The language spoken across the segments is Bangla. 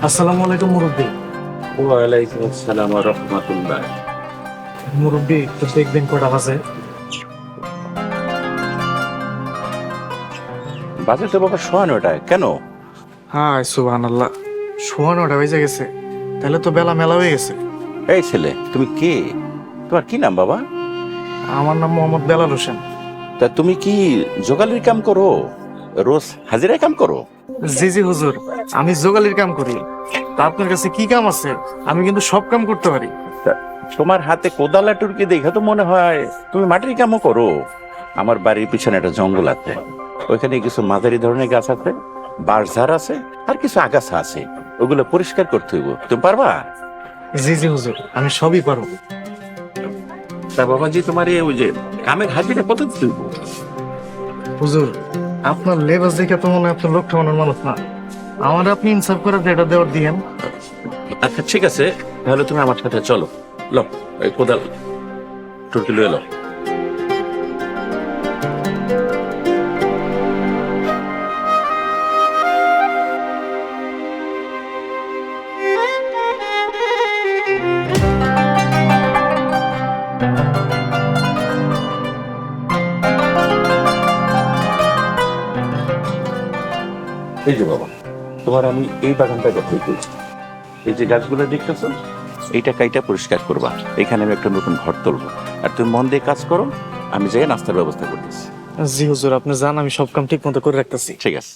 আসসালামু আলাইকুম মুরব্বী। ওয়ালাইকুম আসসালাম ওয়া রাহমাতুল্লাহ। মুরব্বী তো দেখবেন কটা বাজে? বাজে তো বাবা 9:30 কেন? হ্যাঁ সুবহানাল্লাহ, সোয়া 9টা বেজে গেছে, তাহলে তো বেলা মেলা হয়ে গেছে। এই ছেলে, তুমি কে? তোমার কি নাম বাবা? আমার নাম মোহাম্মদ বেলাল হোসেন। তা তুমি কি জোগালির কাম করো? রোজ হাজিরায় কাম করো? জি জি হুজুর, আমি যোগালির কাম করি। তা আপনার কাছে কি কাম আছে? আমি কিন্তু সব কাম করতে পারি। তা তোমার হাতে কোদালা টুরকি দেখে তো মনে হয় তুমি মাটির কামও করো। আমার বাড়ির পিছনে একটা জঙ্গল আছে, ওইখানে কিছু মাঝারি ধরনের গাছ আছে, বাঁশঝাড় আছে, আর কিছু আগাছা আছে, ওগুলো পরিষ্কার করতে হইব। তুমি পারবা? জি জি হুজুর, আমি সবই পারবো। তা বাবাজি, তোমার ওই যে কামের হাজিরা কত দিতে হইব? হুজুর, আপনার লেবাস দেখে তো মনে হয় আপনার লোক ঠকানোর মানুষ না। আমার আপনি ইনসাফ করে যেটা দেওয়ার দিয়েন। আচ্ছা ঠিক আছে, তাহলে তুমি আমার সাথে চলো। লো, এই কোদাল টুরকি লয়ে লো। এই যে বাবা, তোমার আমি এই বাগানটা দখল করছি। এই যে গাছগুলো দেখতেছো, এইটা কাইটা পরিষ্কার করবা। এখানে আমি একটা নতুন ঘর তুলবো, আর তুমি মন দিয়ে কাজ করো। আমি যাই নাস্তার ব্যবস্থা করতেছি। জি হুজুর, আপনি জান আমি সব কাম ঠিক মতো করে রাখতেছি। ঠিক আছে।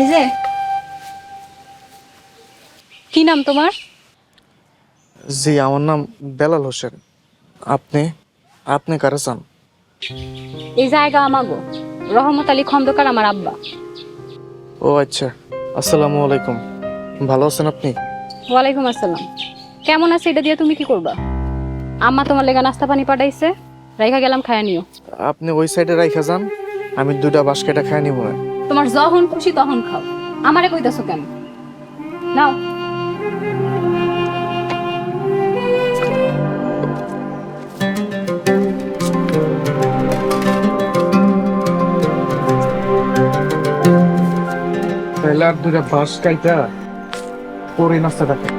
এই যে, কি নাম তোমার? জি, আমার নাম বেলাল হোসেন। আপনি আপনি কারে চান? এই জায়গা আমাগো। রহমত আলী খন্দকার আমার আব্বা। ও আচ্ছা, আসসালামু আলাইকুম। ভালো আছেন আপনি? ওয়ালাইকুম আসসালাম। কেমন আছে এটা দিয়ে তুমি কি করবা? আম্মা তোমার লেগা নাস্তা পানি পাঠাইছে, রাইখা গেলাম, খায়া নিও। আপনি ওই সাইডে রাইখা যান, আমি দুইটা বাঁশ কেটে খাই নিব না। তোমার যখন খুশি তখন খাও, আমারে কইতাছো কেন? নাও। তাহলে আর দুইটা বাঁশ কাইটা পরে নাস্তাটা খাই।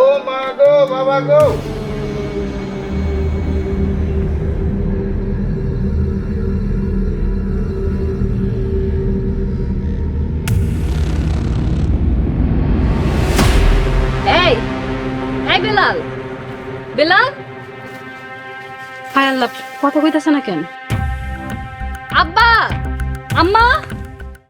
ও মা গো, বাবা গো। এই এই বেলাল, বেলাল, হায় আল্লাহ, কথা কইতাছে না কেন? আব্বা, আম্মা।